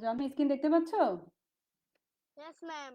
জন্ম স্ক্রিন দেখতে পাচ্ছ? Yes, ma'am.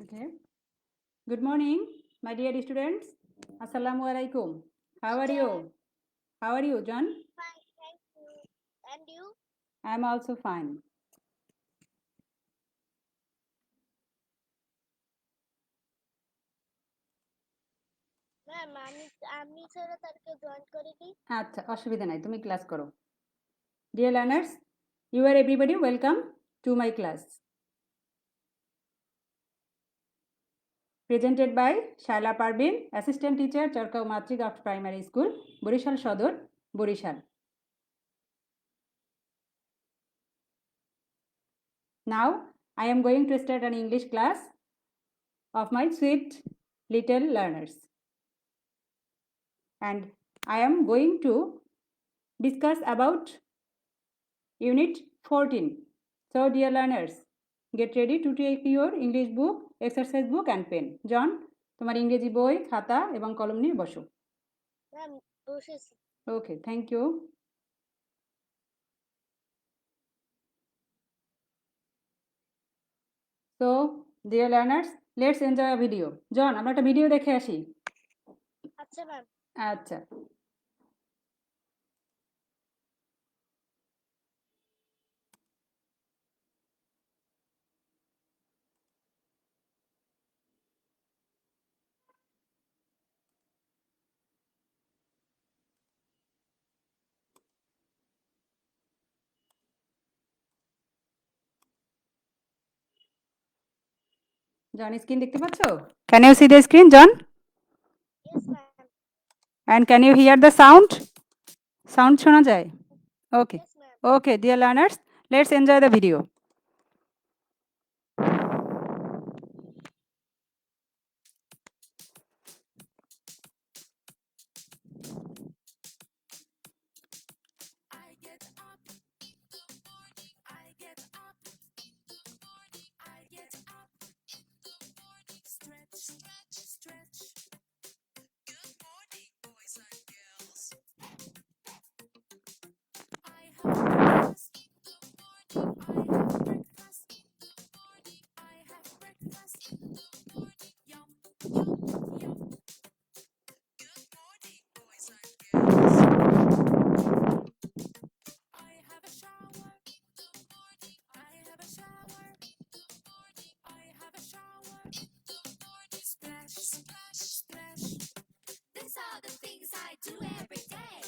Okay. Good morning, my dear students. Assalamu alaikum. How are you? How are you, John? Fine, thank you. And you? I am also fine. Ma'am, আমি ছাড়া তারকে join করিনি। আচ্ছা, অসুবিধা নাই, তুমি ক্লাস করো। Dear learners, you are everybody welcome to my class. Presented by Shaila Parvin, Assistant Teacher, Charkau Matrigaft Primary School, Borishal Sodor, Borishal. Now, I am going to start an English class of my sweet little learners. And I am going to discuss about unit 14. So, dear learners, get ready to take your English book, exercise book and pen. John, তোমার ইংরেজি বই, খাতা এবং কলম নিয়ে বসো। Ma'am বসেছি। Okay, thank you. So, dear learners, let's enjoy a video. John, আমরা একটা ভিডিও দেখে আসি। আচ্ছা ম্যাম। আচ্ছা। John, screen দেখতে পাচ্ছ? Can you see the screen, John? Yes, ma'am. And can you hear the sound? Sound শোনা যায়? Okay. Yes, ma'am. Okay, dear learners, let's enjoy the video. These are the things I do every day.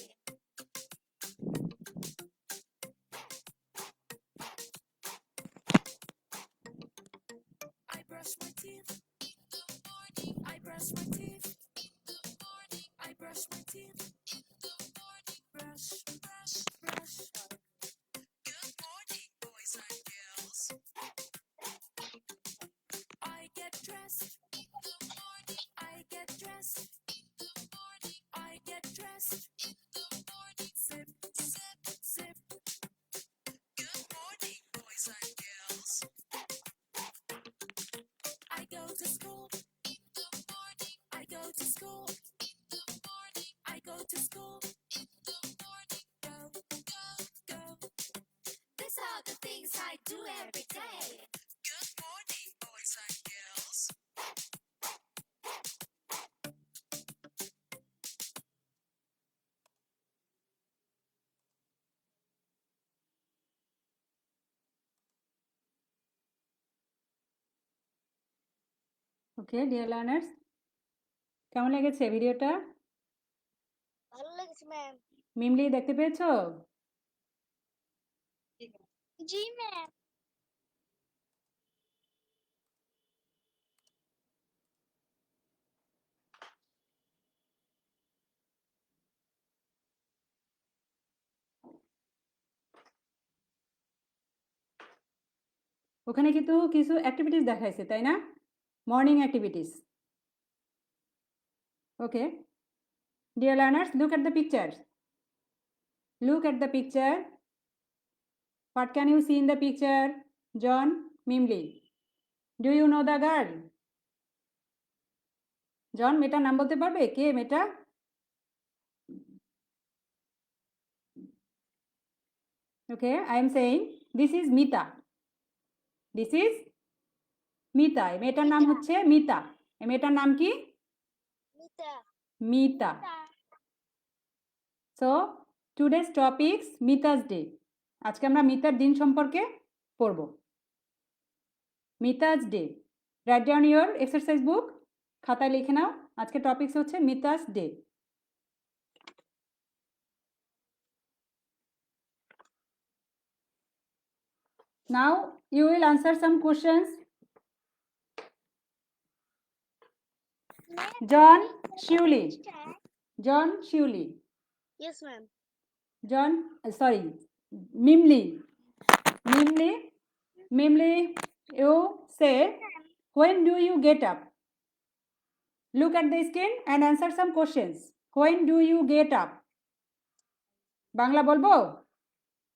I brush my teeth. I brush my teeth. I brush my teeth. Brush, brush, brush. Good morning, boys and girls. I get dressed. I get dressed. I get dressed. Zip, zip, zip. Good morning, boys and girls. I go to school. I go to school. I go to school. Go, go, go. These are the things I do every day. Good morning, boys and girls. Okay, dear learners, কেমন লেগেছে ভিডিওটা? ভালো লেগেছে ma'am. মিমলি দেখতে পেয়েছো? জি ma'am. ওখানে কিন্তু কিছু অ্যাক্টিভিটিস দেখাইছে তাই না, morning activities. Okay dear learners, look at the pictures. Look at the picture. What can you see in the picture? John, Mimli. Do you know the girl? John, মেয়েটার নাম বলতে পারবে? কে মেয়েটা? Okay, I am saying this is Mita. This is Mita. এই মেয়েটার নাম হচ্ছে মিতা। এই মেয়েটার নাম কি? Mita. Mita. So today's topics Mita's Day. আজকে আমরা মিতার দিন সম্পর্কে পড়ব। Mita's day. Write down your exercise book. খাতায় লিখে নাও। আজকে টপিকস হচ্ছে Mita's day. Now you will answer some questions. John Shuli. John Shuli. Yes, ma'am. John, sorry, Mimli. Mimli, Mimli, you say, when do you get up? Look at the screen and answer some questions. When do you get up? Bangla বলবো?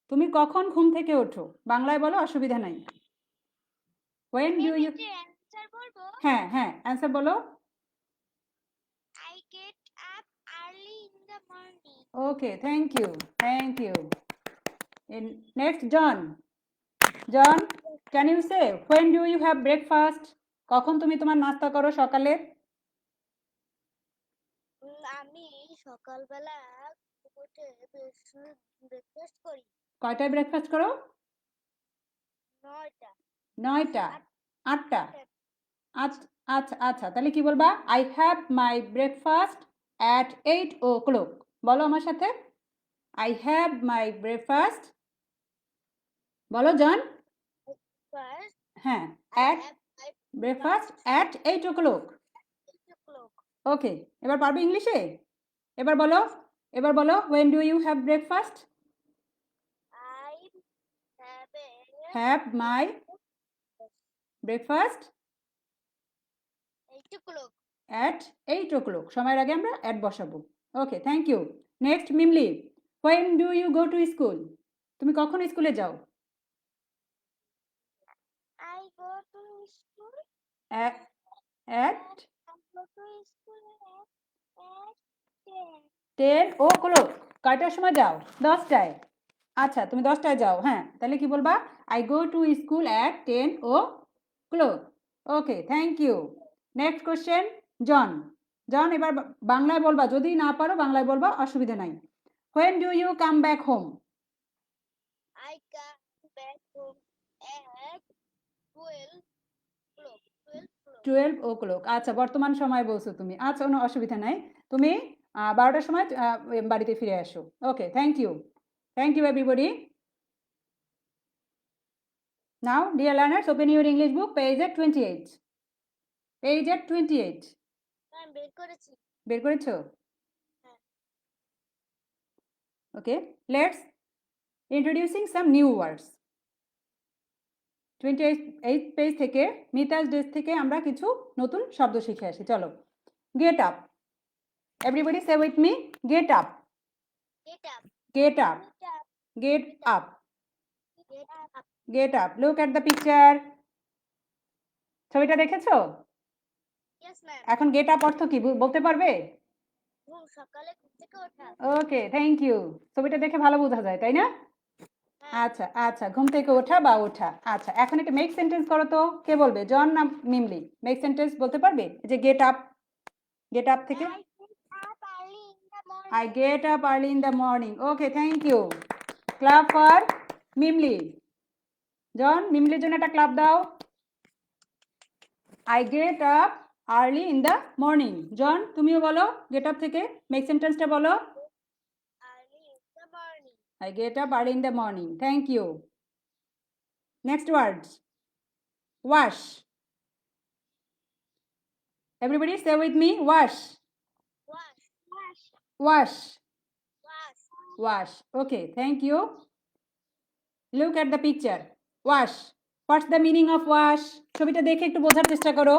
তুমি কখন ঘুম থেকে ওঠো? বাংলায় বলো, অসুবিধা নাই। When do you? Answer বলবো? হ্যাঁ হ্যাঁ, অ্যান্সার বলো। I get up early in the morning. Okay, thank you. Thank you. And next, John. John, can you say when do you have breakfast? কখন তুমি তোমার নাস্তা করো সকালে? আমি সকালবেলা উঠে ব্রেকফাস্ট করি। কয়টায় ব্রেকফাস্ট করো? 9টা। 9টা, 8টা। আচ্ছা আচ্ছা, তাহলে কি বলবা? I have my breakfast at 8 o'clock. বলো আমার সাথে। I have my breakfast. বলো জন। হ্যাঁ, at breakfast at 8 o'clock. ওকে, এবার পারবে ইংলিশে? এবার বলো when do you have breakfast? I have my breakfast 8 o'clock. at 8 o'clock. সময়ের আগে আমরা at বসাবো। Okay, thank you. Next Mimli, when do you go to school? তুমি কখন স্কুলে যাও? I go to school at I go to school at 10 o'clock. কয়টার সময় যাও? 10টায়। আচ্ছা, তুমি 10টায় যাও। হ্যাঁ, তাহলে কি বলবা? I go to school at 10 o'clock. Okay, thank you. Next question, John. John, এবার বাংলায় বলবা, যদি না পারো বাংলায় বলবা, অসুবিধা নাই। When do you come back home? I come back home at 12 o'clock. 12 o'clock. আচ্ছা, বর্তমান সময় বলছো তুমি। আচ্ছা, কোনো অসুবিধা নাই। তুমি 12টার সময় বাড়িতে ফিরে আসো। Okay, thank you. Thank you everybody. Now, dear learners, open your English book, page at 28. Page at 28. আমি বের করেছি। বের করেছো? হ্যাঁ। Okay, let's introducing some new words. 28 page থেকে মিতাজ ডেস থেকে আমরা কিছু নতুন শব্দ শিখে আসি। চলো, get up. Everybody say with me, get up. Get up. Get up. Get up. Get up. Get up. Get up. Look at the picture. ছবিটা দেখেছো? Yes, ma'am. এখন get up অর্থ কি বলতে পারবে? সকালে ঘুম থেকে ওঠা। ওকে, থ্যাংক ইউ। ছবিটা দেখে ভালো বোঝা যায়, তাই না? আচ্ছা আচ্ছা, ঘুম থেকে ওঠা বা ওঠা। আচ্ছা, এখন একটা মেক সেন্টেন্স করো তো। কে বলবে, জন না মিমলি? মেক সেন্টেন্স বলতে পারবে? যে গেট আপ, গেট আপ থেকে I get up early in the morning. Okay, thank you. Clap for মিমলি। জন, মিমলির জন্য একটা ক্লাপ দাও। I get up early in the morning. জন, তুমিও বলো গেট আপ থেকে মেক সেন্টেন্সটা বলো। Early in the morning. I get up early in the morning. Thank you. Next words. Wash. Everybody say with me, wash. Wash. Wash. Wash. Wash. Wash. Okay, thank you. Look at the picture. Wash. What's the meaning of wash? ছবিটা দেখে একটু বোঝার চেষ্টা করো।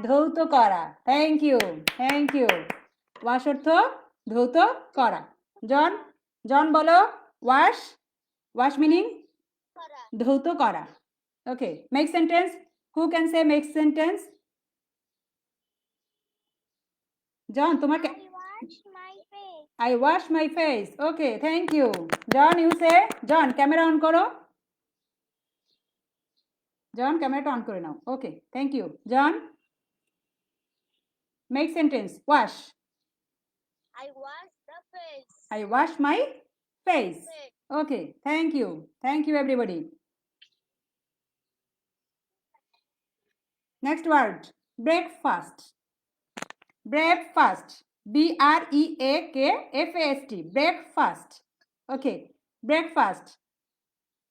ধৌত করা। Thank you, thank you. Wash অর্থ ধৌত করা। জন, জন বলো ওয়াশ, ওয়াশ মিনিং ধৌত করা। Okay, make sentence. Who can say make sentence? John, তোমাকে I wash my face. Okay, thank you. John, you say. John, camera on করো। John, ক্যামেরাটা on করে নাও। Okay, thank you. John, make sentence. Wash. I wash the face. I wash my face. Okay, thank you. Thank you, everybody. Next word, breakfast. Breakfast. B-R-E-A-K-F-A-S-T. Breakfast. Okay, breakfast.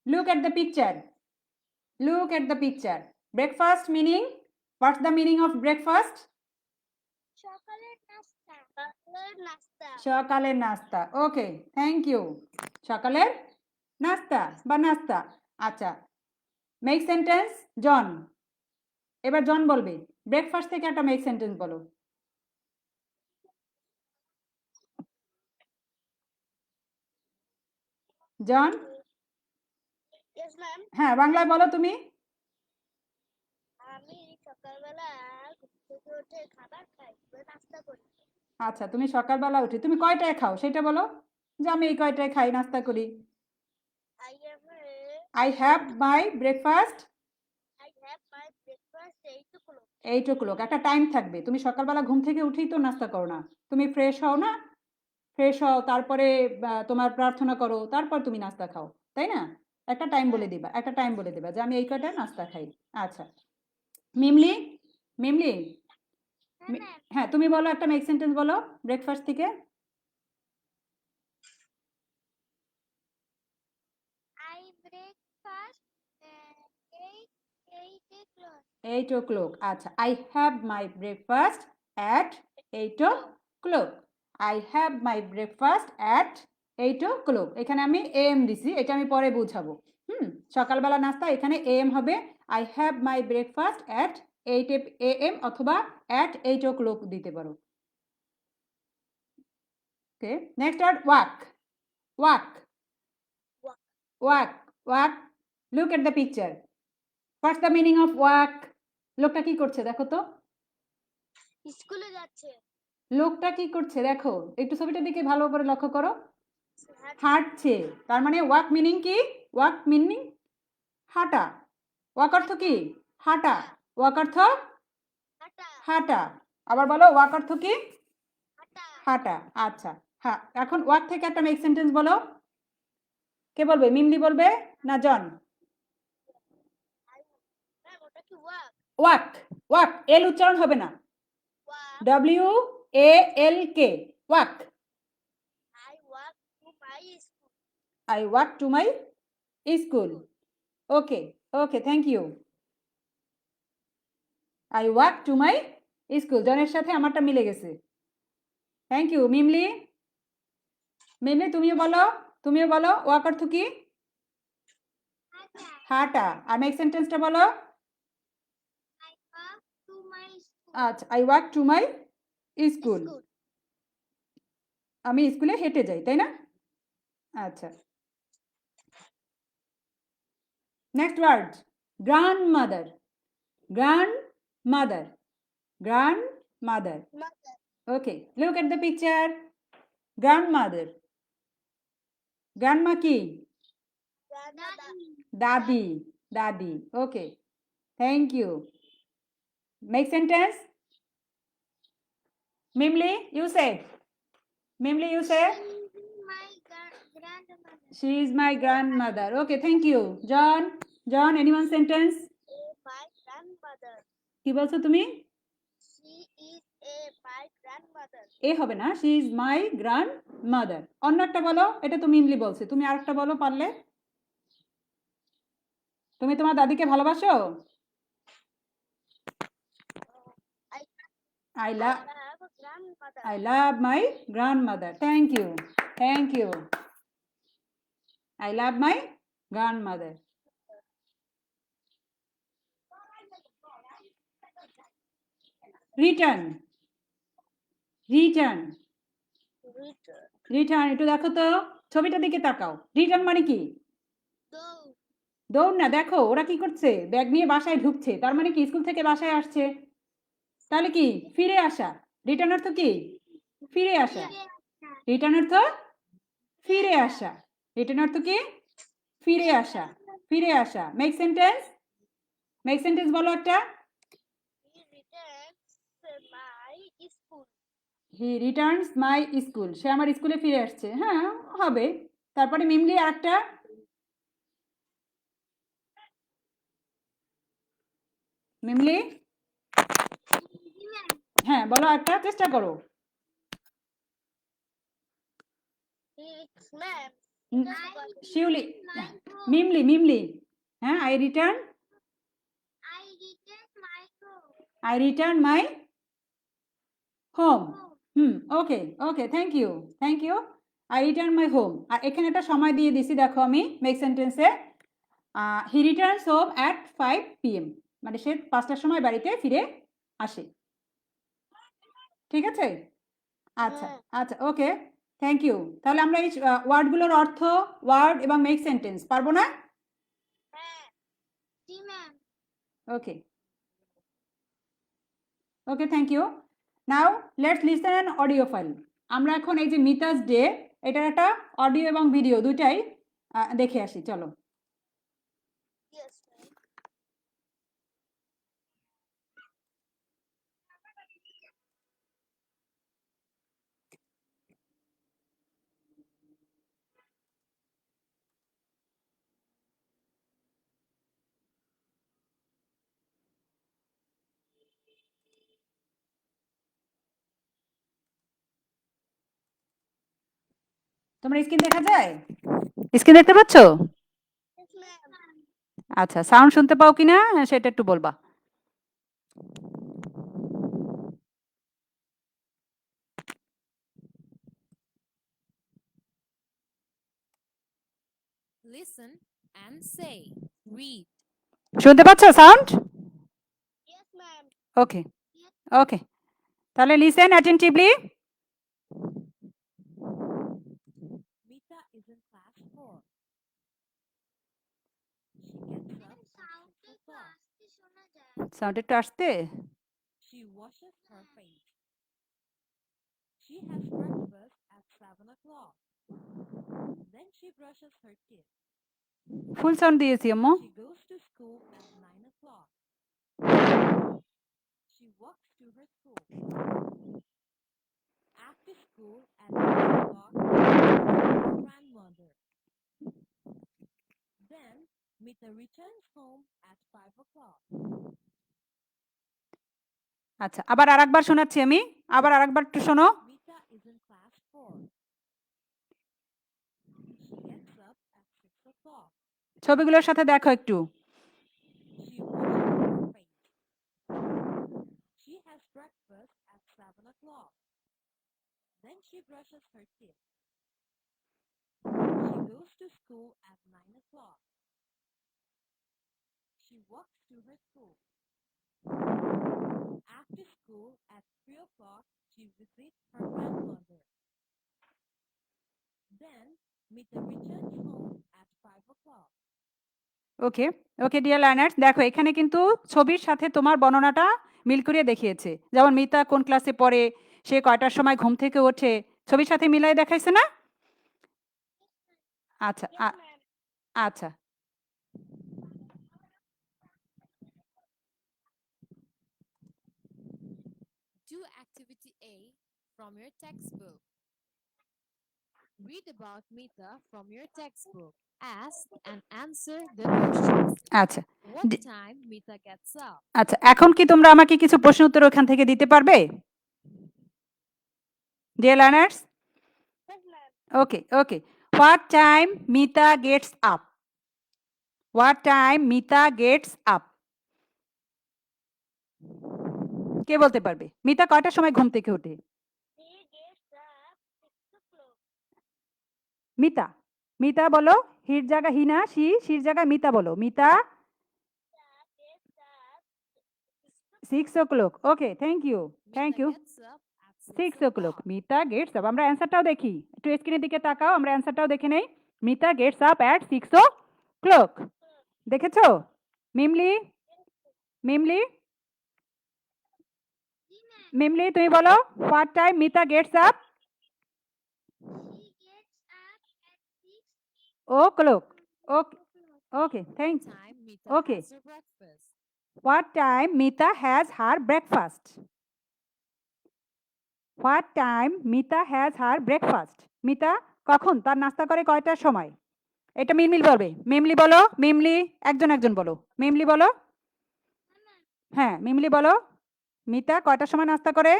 Look at the picture. Look at the picture. Breakfast meaning? What's the meaning of breakfast? সকালের নাস্তা। সকালের নাস্তা। সকালের নাস্তা। ওকে, thank you. সকালের নাস্তা বা নাস্তা। আচ্ছা, মেক সেন্টেন্স। জন, এবার জন বলবে। ব্রেকফাস্ট থেকে একটা মেক সেন্টেন্স বলো। জন, Yes, ma'am. হ্যাঁ বাংলায় বলো তুমি। আমি সকালবেলা ঘুম থেকে উঠে খাবার খাই, নাস্তা করি। আচ্ছা, তুমি সকালবেলা উঠে তুমি কয়টায় খাও সেটা বলো, যে আমি এই কয়টায় খাই, নাস্তা করি। I have my breakfast. I have my breakfast 8 o'clock. 8 o'clock একটা টাইম থাকবে। তুমি সকালবেলা ঘুম থেকে উঠেই তো নাস্তা করো না, তুমি ফ্রেশ হও না, ফ্রেশ হও তারপরে তোমার প্রার্থনা করো, তারপর তুমি নাস্তা খাও, তাই না? একটা টাইম বলে দিবা, একটা টাইম বলে দিবা যে আমি এই কয়টায় নাস্তা খাই। আচ্ছা, মিমলি, মিমলি, হ্যাঁ তুমি বলো একটা মেক সেন্টেন্স বলো ব্রেকফাস্ট থেকে। I breakfast 8 o'clock. 8 o'clock. আচ্ছা, I have my breakfast at 8 o'clock. I have my breakfast at 8 o'clock. এখানে আমি am দিছি, এটা আমি পরে বুঝাবো। সকালবেলা নাস্তা, এখানে am হবে। I have my breakfast at 8 am অথবা at 8 o'clock দিতে পারো। Okay, next word walk. Walk, walk, walk. Look at the picture. What's the meaning of walk? লোকটা কি করছে দেখো তো। স্কুলে যাচ্ছে। লোকটা কি করছে দেখো, একটু ছবিটার দিকে ভালো করে লক্ষ্য করো। হাঁটছে। তার মানে ওয়াক মিনিং কি? ওয়াক মিনিং হাঁটা। ওয়াক অর্থ কি? হাঁটা। ওয়াক অর্থ হাঁটা। আবার বলো, ওয়াক অর্থ কি? হাঁটা। আচ্ছা, হ্যাঁ, এখন ওয়াক থেকে একটা মেক সেন্টেন্স বলো। কে বলবে? মিমলি বলবে না জন? ওয়াক, ওয়াক, এল উচ্চারণ হবে না, WALK, walk. I walk to my school. Okay, okay, thank you. I walk to my school. জনের সাথে আমারটা মিলে গেছে। Thank you. মিমলি, মিমলি তুমিও বলো, তুমিও বলো ওয়াক অর্থ কি? হাঁটা। আর মেক সেন্টেন্সটা বলো। আচ্ছা, I walk to my school. আমি স্কুলে হেঁটে যাই, তাই না? আচ্ছা, next word, grandmother. Grandmother, grandmother. Okay, look at the picture. Grandmother. Grandma কি? Dadi. Dadi. Okay, thank you. Make sentence. Mimli, you say. Mimli, you say. She is my grandmother. Okay, thank you. John, John, anyone sentence? My grandmother. কি বলছো তুমি? She is my grandmother. এ হবে না, she is my grandmother. অন্য একটা বলো, এটা তো মিমলি বলছে, তুমি আরেকটা বলো পারলে। তুমি তোমার দাদিকে ভালোবাসো? I love my grandmother. Thank you. Thank you. I love my grandmother. Return return return, return একটু দেখো তো, ছবিটার দিকে তাকাও। রিটার্ন মানে কি? dou, দৌড় না, দেখো ওরা কি করছে, ব্যাগ নিয়ে বাসায় ঢুকছে, তার মানে কি স্কুল থেকে বাসায় আসছে, তাহলে কি ফিরে আসা। রিটার্ন অর্থ কি? ফিরে আসা। রিটার্ন অর্থ ফিরে আসা। রিটার্ন অর্থ কি? ফিরে আসা। ফিরে আসা। মেক সেন্টেন্স, মেক সেন্টেন্স বলো একটা। he returns my school. He returns my school, সে আমার স্কুলে ফিরে আসছে। হ্যাঁ হবে। তারপরে মিমলি আরেকটা, মিমলি হ্যাঁ বলো একটা, চেষ্টা করো। It's ma'am. শিউলি, মিমলি মিমলি হ্যাঁ, I return my home. Okay okay, thank you thank you. I return my home. আর এখানে একটা সময় দিয়ে দিছি, দেখো আমি মেক সেন্টেন্সে, he returns home at 5 PM, মানে সে 5টার সময় বাড়িতে ফিরে আসে। ঠিক আছে? আচ্ছা আচ্ছা, ওকে, থ্যাংক ইউ। তাহলে আমরা এই ওয়ার্ডগুলোর অর্থ, ওয়ার্ড এবং মেক সেন্টেন্স পারবো না? Okay okay, thank you. Now let's listen an audio file. আমরা এখন এই যে মিতাস ডে, এটার একটা অডিও এবং ভিডিও দুটাই দেখে আসি, চলো। Yes, ma'am. তোমার স্ক্রিন দেখা যায়? স্ক্রিন দেখতে পাচ্ছ? Yes, ma'am. আচ্ছা, সাউন্ড শুনতে পাও কিনা সেটা একটু বলবা। Listen and say. Read. শুনতে পাচ্ছ সাউন্ড? Yes, ma'am. ওকে ওকে, তাহলে listen attentively. Mita is in class 4. She gets up at 6 o'clock. Sound একটু আসতে। She washes her face. She has breakfast at 7 o'clock. Then she brushes her teeth. Full sound দিয়েছি আম্মু। She goes to school at 9 o'clock. She walks to her school. After school at 3 o'clock, her grandmother. Then Mita returns home at 5 o'clock. আচ্ছা, আবার আরেকবার শোনাচ্ছি আমি, আবার আরেকবার একটু শোনো। Mita is in class 4. She gets up at 6 o'clock. ছবিগুলোর সাথে দেখো একটু। She washes her face. She has breakfast at 7 o'clock. Then she brushes her teeth. She goes to school at 9 o'clock. She walks to her school. After school at 3 o'clock, she visits her grandmother. Then Mita returns home at 5 o'clock. Okay okay dear learners, দেখো এখানে কিন্তু ছবির সাথে তোমার বর্ণনাটা মিল করিয়ে দেখিয়েছে। যেমন মিতা কোন ক্লাসে পড়ে, সে কয়টার সময় ঘুম থেকে ওঠে, ছবির সাথে মিলাই দেখাইছে না? আচ্ছা Yes, ma'am. আচ্ছা, Do activity A from your textbook. Read about Mita from your textbook. Ask and answer the questions. আচ্ছা What time Mita gets up? আচ্ছা, এখন কি তোমরা আমাকে কিছু প্রশ্ন উত্তর ওখান থেকে দিতে পারবে dear learners? Yes, ma'am. Okay okay, what time Mita gets up? What time Mita gets up? কে বলতে পারবে? মিতা কয়টার সময় ঘুম থেকে ওঠে? He gets up 6 o'clock. Mita, Mita বলো। হির জায়গা হিনা, শির জায়গা মিতা বলো। Mita 6 o'clock. Okay, thank you. Thank you. Gets up at 6 o'clock. Mita gets up. আমরা অ্যান্সারটাও দেখি। একটু স্ক্রিনের দিকে তাকাও, আমরা অ্যান্সারটাও দেখে নেই। Mita gets up at 6 o'clock. দেখেছো? মিমলি, মিমলি, মিমলি তুমি বলো, what time Mita gets up? She gets up at 6 o'clock. o'clock. Okay, thanks. time Mita Okay. has her breakfast. What time Mita has her breakfast? What time Mita has her breakfast? Mita কখন তার নাস্তা করে কয়টার সময়? এটা মিমলি বলবে। মিমলি বলো, মিমলি, একজন একজন বলো। মিমলি বলো। হ্যাঁ, মিমলি বলো। মিতা কয়টার সময় নাস্তা করে?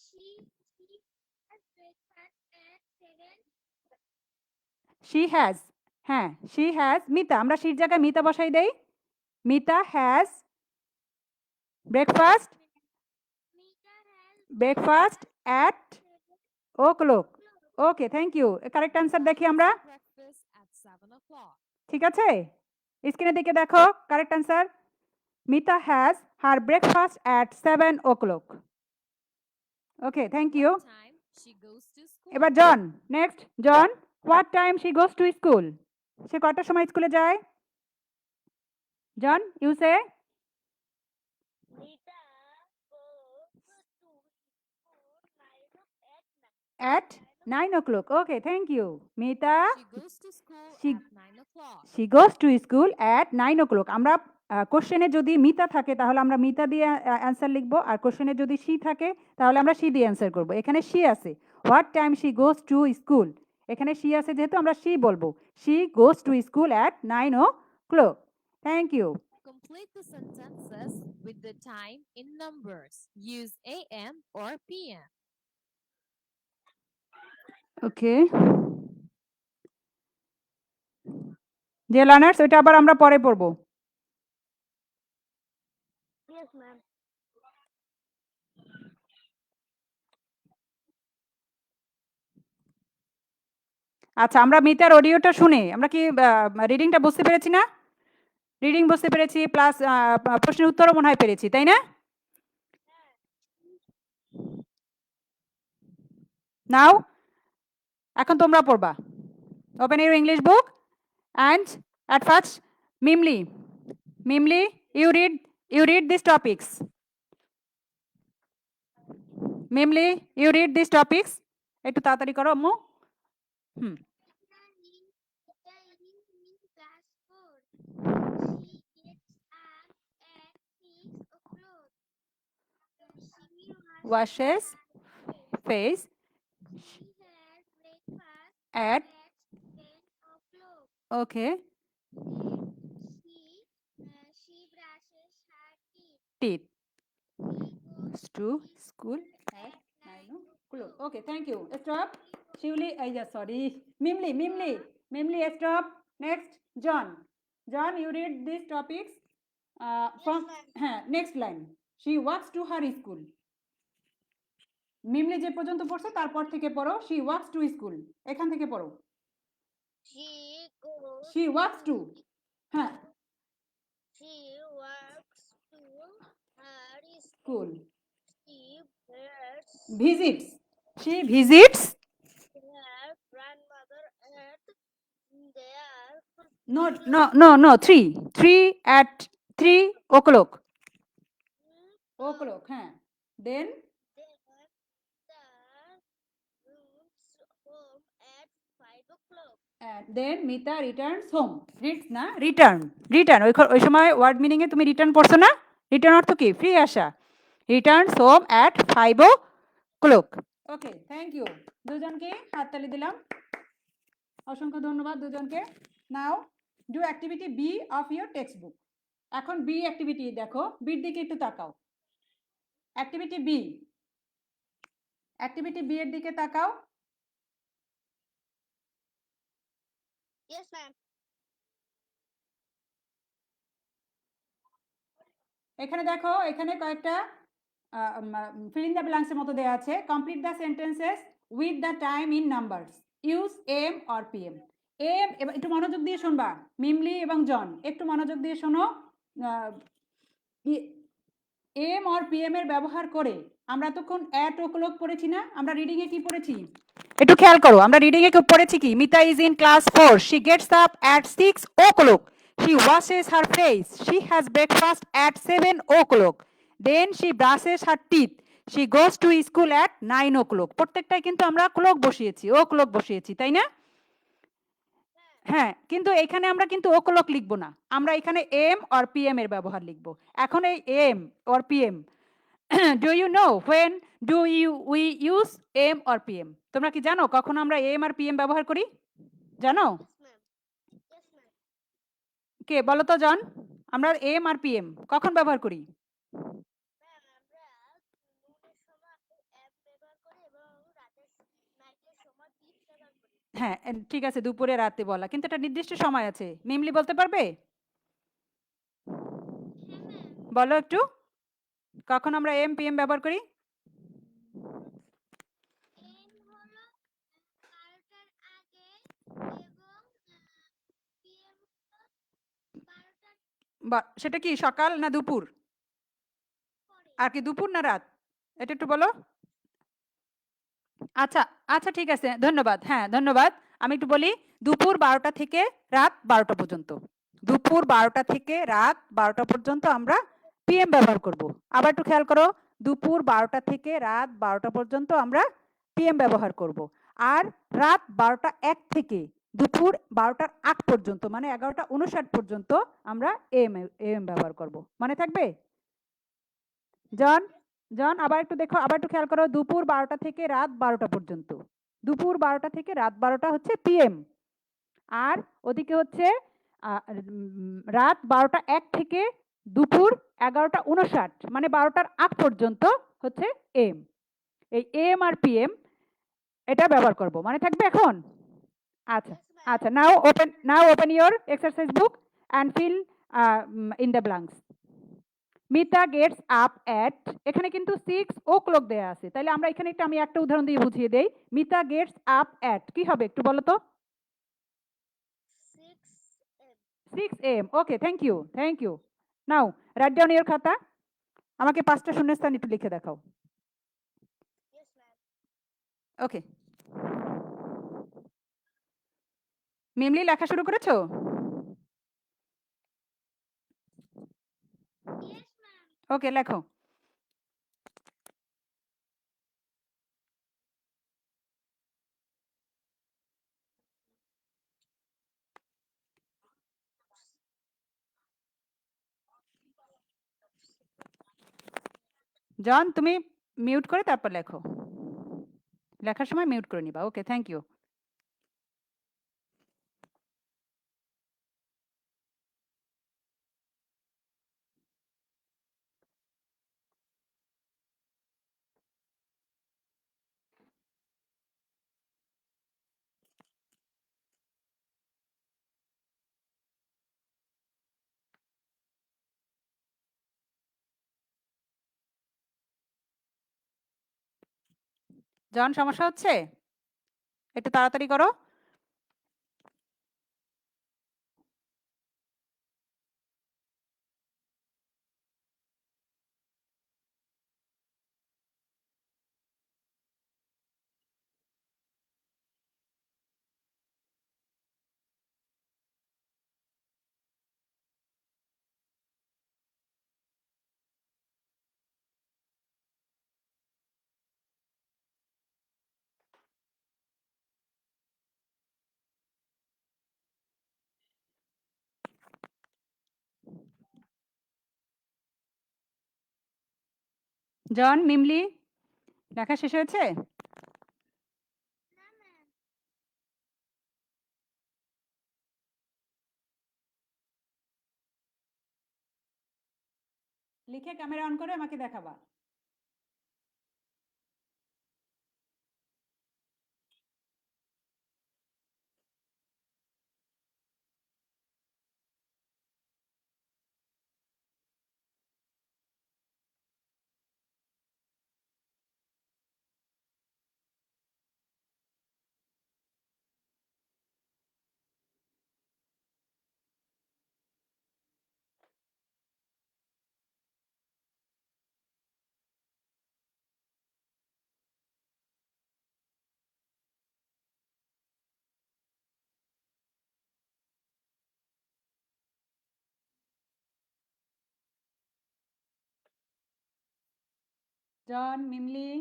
She has breakfast at 7. She has, হ্যাঁ, she has, মিতা, আমরা শির জায়গায় মিতা বসাই দেই। Mita has breakfast Mita has breakfast at 7 o'clock. Okay, thank you. Correct answer দেখি আমরা। Breakfast at 7 o'clock. ঠিক আছে, স্ক্রিনের দিকে দেখো, correct answer Mita has her breakfast at 7 o'clock. Okay, thank you. What time she goes to school. এবার John, next John, what time she goes to school? সে কটার সময় স্কুলে যায়? John, you say. Mita goes to school At 9 o'clock. Okay, thank you. Mita, She goes to school she- at 9 o'clock. she goes to school at 9 o'clock. আমরা কোশ্চেনে যদি মিতা থাকে তাহলে আমরা মিতা দিয়ে অ্যান্সার লিখবো, আর কোশ্চেনে যদি শি থাকে তাহলে আমরা শি দিয়ে অ্যান্সার করব। এখানে শি আছে, what time she goes to school, এখানে শি আছে যেহেতু আমরা শি বলবো। She goes to school at 9 o'clock. Thank you. Complete the sentences with the time in numbers. Use AM or PM. ওকে, যে লার্নার্স, ওইটা আবার আমরা পরে পড়বো। Yes, ma'am. আচ্ছা, আমরা মিতার অডিওটা শুনে আমরা কি রিডিংটা বুঝতে পেরেছি না? রিডিং বুঝতে পেরেছি, প্লাস প্রশ্নের উত্তরও মনে হয় পেরেছি, তাই না? নাও, এখন তোমরা পড়বা। Open your English book and at first Mimli, Mimli, you read these topics. Mimli, you read these topics. একটু তাড়াতাড়ি করো আম্মু। হুম, Mita is in class 4. She gets up at 6 o'clock. She washes her face She has breakfast at, at 10 o'clock. okay, Then she brushes her teeth. teeth, She goes to school at 9 o'clock. Okay, thank you. Stop. Shivli, sorry. Mimli, stop. Next, John. John, you read these topics from next line. She walks to her school. মিমলি যে পর্যন্ত পড়ছে তারপর থেকে পড়ো, she walks to school. এখান থেকে পড়ো। She walks to, হ্যাঁ, She walks to her school. She Visits. She visits. her grandmother at their No. 3 at 3 o'clock. O'clock, হ্যাঁ। Then the rooms home at 5 o'clock. and then Mita returns home. Reads না, return. ওই সময় word meaning এ তুমি return পড়ছো না? Return অর্থ কি? Free আসা। Returns home at 5 o'clock. Okay, thank you. দুজনকে হাততালি দিলাম। অসংখ্য ধন্যবাদ দুজনকে। Now do activity B of your text book. এখন বি অ্যাক্টিভিটি দেখো, বির দিকে একটু তাকাও। অ্যাক্টিভিটি বি এর দিকে তাকাও। Yes, ma'am. এখানে দেখো, এখানে কয়েকটা ফিল ইন দ্য ব্ল্যাঙ্কস এর মতো দেওয়া আছে। Complete the sentences with the time in numbers, use AM or PM. AM, একটু মনোযোগ দিয়ে শুনবা, মিমলি এবং জন একটু মনোযোগ দিয়ে শোনো। এম অর পিএম এর ব্যবহার করে আমরা তখন অ্যাট ও ক্লক পড়েছি না? আমরা রিডিং এ কি পড়েছি একটু খেয়াল করো, আমরা রিডিং এ পড়েছি কি? Mita is in class 4, she gets up at 6 o'clock, she washes her face, she has breakfast at 7 o'clock, then she brushes her teeth, she goes to school at 9 o'clock। প্রত্যেকটাই কিন্তু আমরা ক্লক বসিয়েছি, ও clock বসিয়েছি, তাই না? হ্যাঁ, কিন্তু এখানে আমরা কিন্তু ও ক্লক লিখবো না, আমরা এখানে এম অর পিএম এর ব্যবহার লিখবো। এখন এই AM or PM, do you know when do you we use AM or PM? তোমরা কি জানো কখন আমরা এম আর পিএম ব্যবহার করি? জানো? কে বলো তো জন, আমরা এম আর পিএম কখন ব্যবহার করি? হ্যাঁ ঠিক আছে, দুপুরে রাতে বলা, কিন্তু একটা নির্দিষ্ট সময় আছে। মিমলি বলতে পারবে? বলো একটু, কখন আমরা এম পিএম ব্যবহার করি? সেটা কি সকাল না দুপুর? আর কি দুপুর না রাত? এটা একটু বলো। আচ্ছা আচ্ছা ঠিক আছে, ধন্যবাদ। হ্যাঁ ধন্যবাদ। আমি একটু বলি, দুপুর 12টা থেকে রাত 12টা পর্যন্ত, দুপুর 12টা থেকে রাত 12টা পর্যন্ত আমরা পিএম ব্যবহার করব। আবার একটু খেয়াল করো, দুপুর 12টা থেকে রাত 12টা পর্যন্ত আমরা পিএম ব্যবহার করব। আর রাত 12টা 1 থেকে দুপুর 12টার আগ পর্যন্ত, মানে 11টা 59 পর্যন্ত আমরা এম এম ব্যবহার করব। মনে থাকবে? জন জন আবার একটু দেখো, আবার একটু খেয়াল করো, দুপুর 12টা থেকে রাত 12টা পর্যন্ত, দুপুর 12টা থেকে রাত 12টা হচ্ছে পিএম। আর ওদিকে হচ্ছে রাত 12টা 1 থেকে দুপুর 11টা 59, মানে 12টার আগ পর্যন্ত হচ্ছে এম। এই এম আর পিএম এটা ব্যবহার করব, মনে থাকবে এখন? আচ্ছা আচ্ছা, now open your exercise book and fill in the blanks. Mita gets up at, এখানে কিন্তু 6 o'clock দেয়া আছে, তাহলে আমরা এখানে আমি একটা উদাহরণ দিয়ে বুঝিয়ে দেই। মিতা গেটস আপ অ্যাট কি হবে একটু বলো তো? 6 am। Okay, thank you thank you. Now write down your খাতা, আমাকে 5টা শূন্যস্থান একটু লিখে দেখাও। ওকে, মিমলি লেখা শুরু করেছো? ওকে লেখো। জন তুমি মিউট করে তারপর লেখো, লেখার সময় মিউট করে নিবা। ওকে থ্যাংক ইউ। জন সমস্যা হচ্ছে? একটু তাড়াতাড়ি করো। জন, মিমলি লেখা শেষ হয়েছে? লিখে ক্যামেরা অন করে আমাকে দেখাবা। John, Mimli.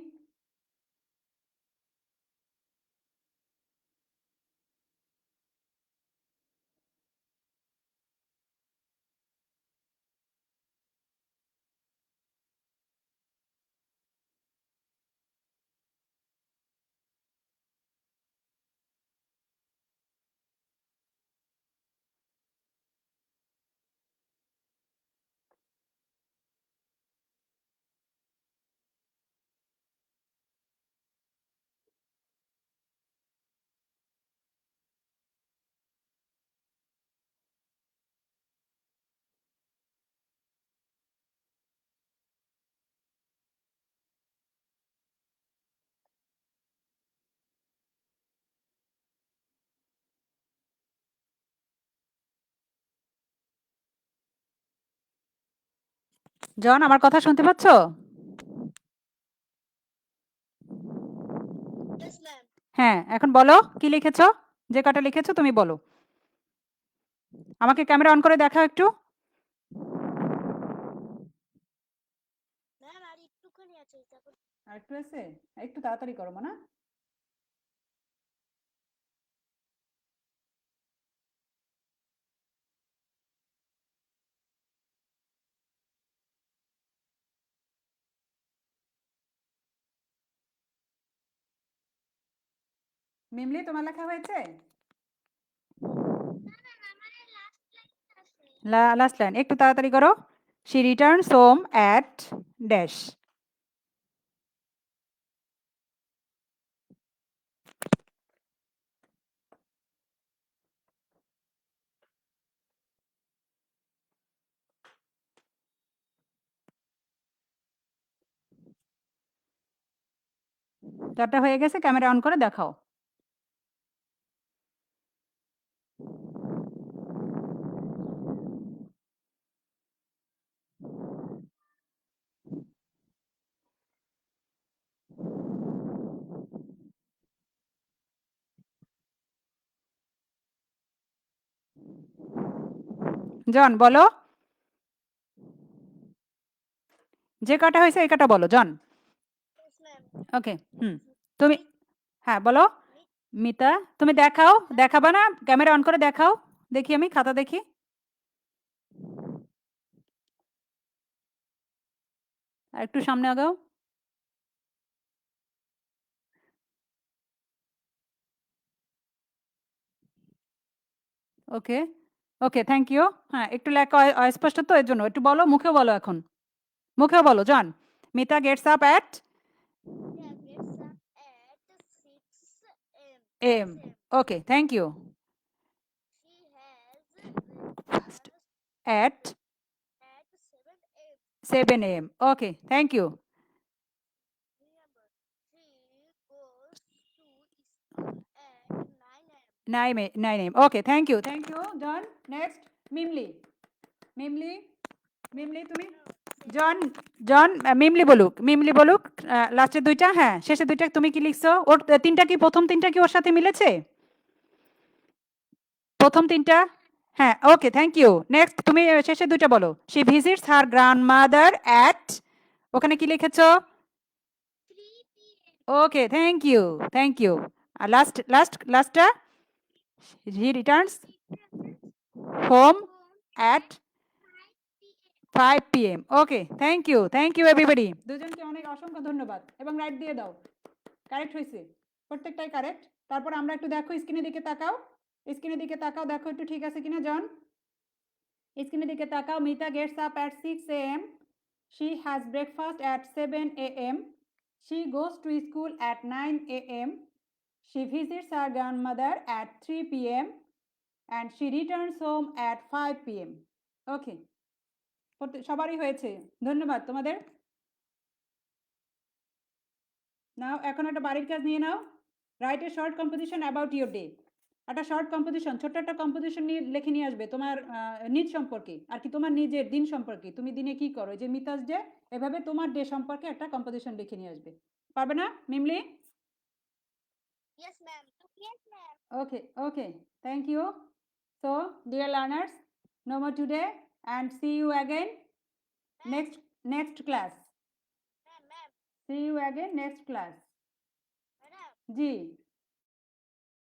জন, আমার কথা শুনতে পাচ্ছ? Yes, ma'am. হ্যাঁ, এখন বলো কি লিখেছো? যে কটা লিখেছো তুমি বলো। আমাকে ক্যামেরা অন করে দেখাও একটু। Ma'am, আর একটুখানি আছে তারপর আর একটু আছে, একটু তাড়াতাড়ি করো না। মিমলি, তোমার লেখা হয়েছে? লাস্ট লাইন একটু তাড়াতাড়ি করো। She returns home at dash. চারটা হয়ে গেছে, ক্যামেরা অন করে দেখাও। জন বলো, যে কটা হয়েছে এই কটা বলো জন। Yes, ma'am. ওকে, তুমি হ্যাঁ বলো। মিতা, তুমি দেখাও, দেখাবা না? ক্যামেরা অন করে দেখাও, দেখি আমি খাতা দেখি। আর একটু সামনে আগাও। ওকে ওকে, থ্যাংক ইউ। হ্যাঁ, একটু লেখা অস্পষ্ট তো, এর জন্য একটু বলো, মুখেও বলো, এখন মুখেও বলো। John, Mita gets up at Yeah, gets up at 6 a.m. M. Okay, thank you. She has breakfast at at 7 a.m. 7 a.m. Okay, thank you. Remember, she goes to school at 9 a.m. 9 a.m. Okay, thank you, thank you John. Next Mimli. Mimli, Mimli তুমি। John, জন মিমলি বলুক, মিমলি বলুক লাস্টের দুইটা, হ্যাঁ শেষের দুইটা তুমি কি লিখছো? ওর তিনটা কি, প্রথম তিনটা কি ওর সাথে মিলেছে? প্রথম তিনটা, হ্যাঁ ওকে, থ্যাংক ইউ। নেক্সট তুমি শেষের দুইটা বলো। She visits her grandmother at, ওখানে কি লিখেছো? 3 p.m. Okay, thank you, thank you. আর লাস্টটা, he returns home at 5 p.m. Okay, thank you, thank you everybody. দুজনকে অনেক অসংখ্য ধন্যবাদ, এবং রাইট দিয়ে দাও। কারেক্ট হয়েছে, প্রত্যেকটাই কারেক্ট। তারপর আমরা একটু দেখো, স্ক্রিনের দিকে তাকাও, স্ক্রিনের দিকে তাকাও, দেখো একটু ঠিক আছে কিনা। জন, স্ক্রিনের দিকে তাকাও। Mita gets up at 6 a.m. She has breakfast at 7 a.m. She goes to school at 9 a.m. She visits her grandmother at 3 p.m. and she returns home at 5 p.m. ওকে, সবারই হয়েছে, ধন্যবাদ তোমাদের। নাও এখন একটা বাড়ির কাজ নিয়ে নাও। Write a short composition about your day. একটা শর্ট কম্পোজিশন, ছোট্ট একটা কম্পোজিশন নিয়ে লিখে নিয়ে আসবে তোমার নিজ সম্পর্কে, আর কি তোমার নিজের দিন সম্পর্কে, তুমি দিনে কি করো, যে মিতাজ ডে, এভাবে তোমার ডে সম্পর্কে একটা কম্পোজিশন লিখে নিয়ে আসবে। পারবে না মিমলি? Yes, ma'am. Yes, ma'am. Okay, okay. Thank you. So, dear learners, no more today, and see you again Ma'am, next class. ma'am. See you again next class. Madam G